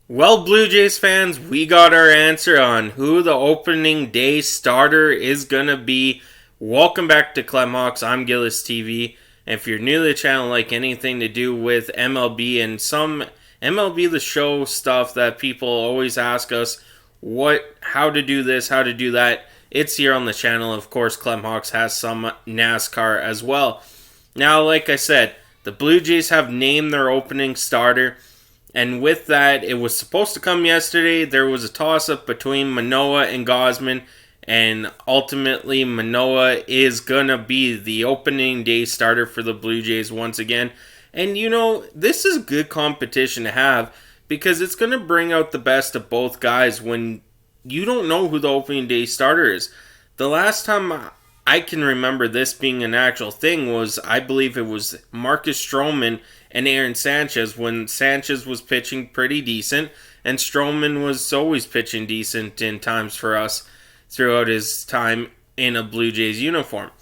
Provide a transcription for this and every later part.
Well, Blue Jays fans, we got our answer on who the opening day starter is going to be. Welcome back to Clem Hawks. I'm Gillis TV. And if you're new to the channel, like anything to do with MLB and some MLB The Show stuff that people always ask us, how to do this, how to do that, it's here on the channel. Of course, Clem Hawks has some NASCAR as well. Now, like I said, the Blue Jays have named their opening starter. And with that, it was supposed to come yesterday. There was a toss-up between Manoah and Gausman. And ultimately, Manoah is going to be the opening day starter for the Blue Jays once again. And this is good competition to have because it's going to bring out the best of both guys when you don't know who the opening day starter is. The last time I can remember this being an actual thing was, I believe it was Marcus Stroman and Aaron Sanchez when Sanchez was pitching pretty decent and Stroman was always pitching decent in times for us throughout his time in a Blue Jays uniform.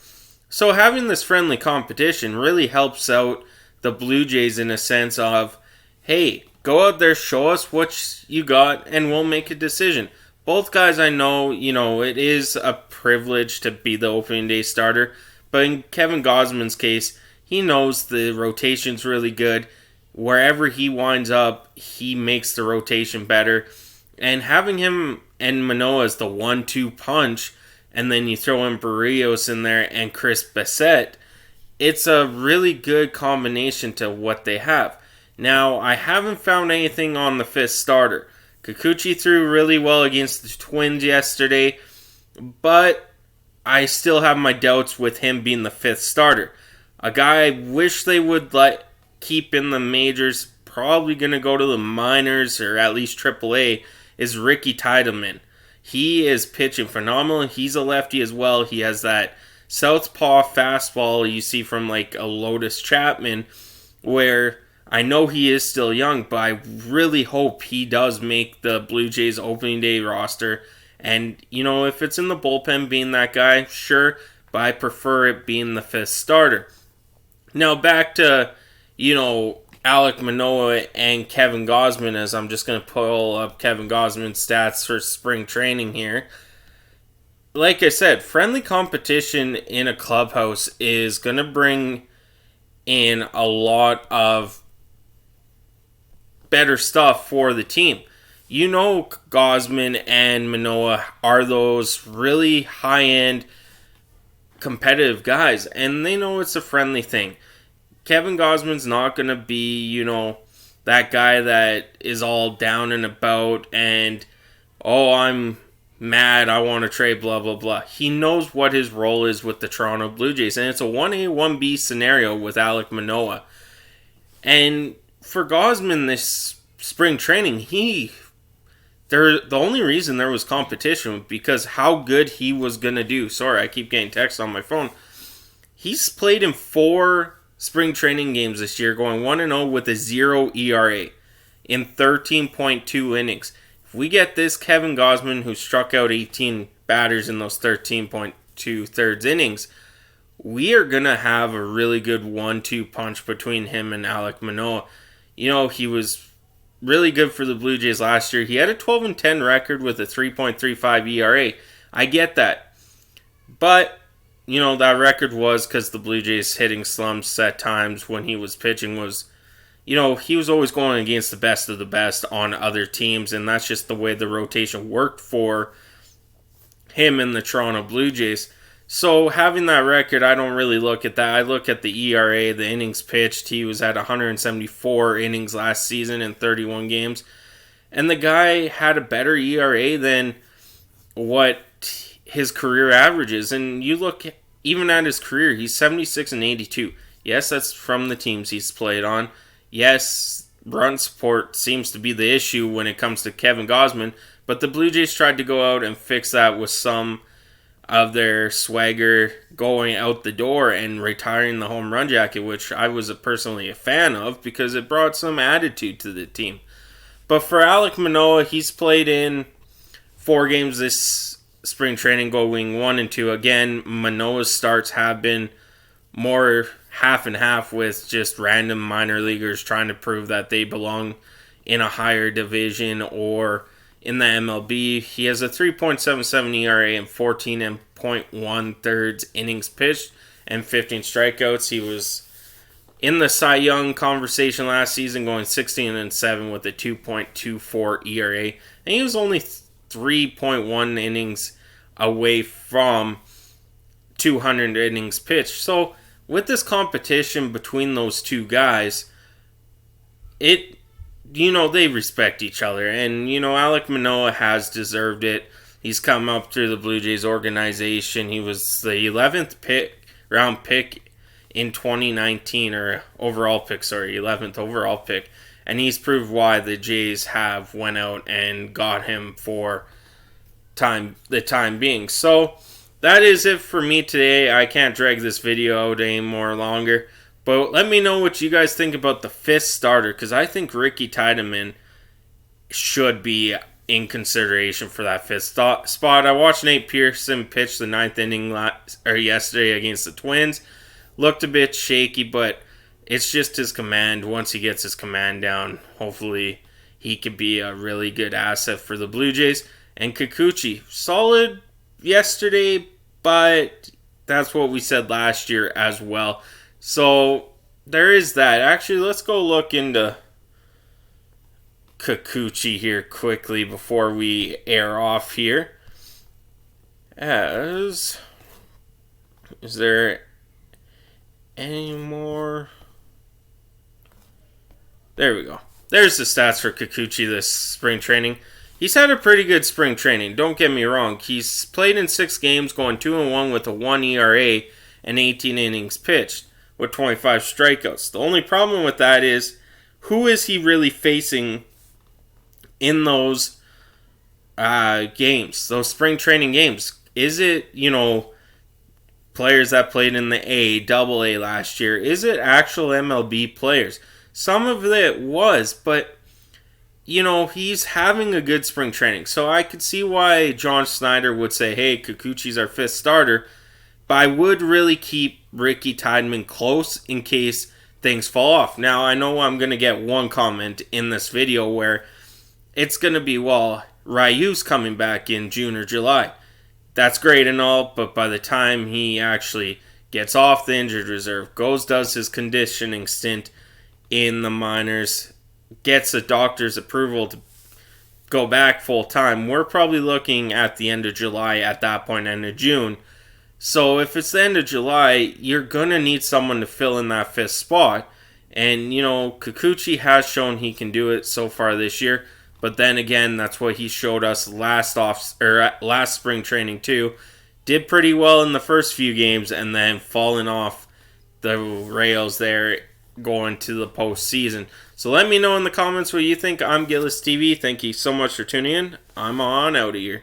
So having this friendly competition really helps out the Blue Jays in a sense of, hey, go out there, show us what you got, and we'll make a decision. Both guys, I know, it is a privilege to be the opening day starter, but in Kevin Gausman's case, he knows the rotation's really good. Wherever he winds up, he makes the rotation better. And having him and Manoah as the 1-2 punch, and then you throw in Barrios in there and Chris Bassett, it's a really good combination to what they have. Now, I haven't found anything on the fifth starter. Kikuchi threw really well against the Twins yesterday, but I still have my doubts with him being the fifth starter. A guy I wish they would keep in the majors, probably going to go to the minors or at least AAA, is Ricky Tiedemann. He is pitching phenomenal. He's a lefty as well. He has that southpaw fastball you see from like a Lotus Chapman, where I know he is still young, but I really hope he does make the Blue Jays opening day roster. And, if it's in the bullpen being that guy, sure, but I prefer it being the fifth starter. Now back to, Alek Manoah and Kevin Gausman, as I'm just going to pull up Kevin Gausman's stats for spring training here. Like I said, friendly competition in a clubhouse is going to bring in a lot of better stuff for the team. Gausman and Manoah are those really high-end competitive guys, and they know it's a friendly thing. Kevin Gausman's not going to be, that guy that is all down and about and, I'm mad, I want to trade, blah, blah, blah. He knows what his role is with the Toronto Blue Jays, and it's a 1A, 1B scenario with Alek Manoah. And for Gausman this spring training, the only reason there was competition was because how good he was going to do. Sorry, I keep getting texts on my phone. He's played in 4 spring training games this year, going 1-0 with a 0 ERA in 13.2 innings. If we get this Kevin Gausman, who struck out 18 batters in those 13.2 thirds innings, we are going to have a really good 1-2 punch between him and Alek Manoah. He was really good for the Blue Jays last year. He had a 12-10 record with a 3.35 ERA. I get that. But, that record was because the Blue Jays hitting slumps at times when he was pitching was, he was always going against the best of the best on other teams, and that's just the way the rotation worked for him and the Toronto Blue Jays. So having that record, I don't really look at that. I look at the ERA, the innings pitched. He was at 174 innings last season in 31 games. And the guy had a better ERA than what his career averages. And you look even at his career, he's 76 and 82. Yes, that's from the teams he's played on. Yes, run support seems to be the issue when it comes to Kevin Gausman. But the Blue Jays tried to go out and fix that with some of their swagger going out the door and retiring the home run jacket, which I was personally a fan of because it brought some attitude to the team. But for Alek Manoah, he's played in 4 games this spring training, going 1-2. Again, Manoah's starts have been more half and half with just random minor leaguers trying to prove that they belong in a higher division or in the MLB. He has a 3.77 ERA and 14.1 thirds innings pitched and 15 strikeouts. He was in the Cy Young conversation last season, going 16-7 with a 2.24 ERA, and he was only 3.1 innings away from 200 innings pitched. So with this competition between those two guys, they respect each other, and Alek Manoah has deserved it. He's come up through the Blue Jays organization. He was the 11th round pick in 2019, or 11th overall pick, and he's proved why the Jays have went out and got him for the time being. So that is it for me today. I can't drag this video out any more longer, but let me know what you guys think about the 5th starter, because I think Ricky Tiedemann should be in consideration for that 5th spot. I watched Nate Pearson pitch the 9th inning yesterday against the Twins. Looked a bit shaky, but it's just his command. Once he gets his command down, hopefully he could be a really good asset for the Blue Jays. And Kikuchi, solid yesterday, but that's what we said last year as well. So there is that. Actually, let's go look into Kikuchi here quickly before we air off here. Is there any more? There we go. There's the stats for Kikuchi this spring training. He's had a pretty good spring training, don't get me wrong. He's played in 6 games, going 2-1 with a 1 ERA and 18 innings pitched with 25 strikeouts. The only problem with that is, who is he really facing in those games, those spring training games? Is it, players that played in the AA last year? Is it actual MLB players? Some of it was, but he's having a good spring training. So I could see why John Snyder would say, hey, Kikuchi's our 5th starter. But I would really keep Ricky Tiedemann close in case things fall off. Now, I know I'm going to get one comment in this video where it's going to be, well, Ryu's coming back in June or July. That's great and all, but by the time he actually gets off the injured reserve, does his conditioning stint in the minors, gets the doctor's approval to go back full time, we're probably looking at the end of July at that point, end of June. So if it's the end of July, you're going to need someone to fill in that 5th spot. And, Kikuchi has shown he can do it so far this year. But then again, that's what he showed us last spring training too. Did pretty well in the first few games and then falling off the rails there going to the postseason. So let me know in the comments what you think. I'm Gillis TV. Thank you so much for tuning in. I'm on out of here.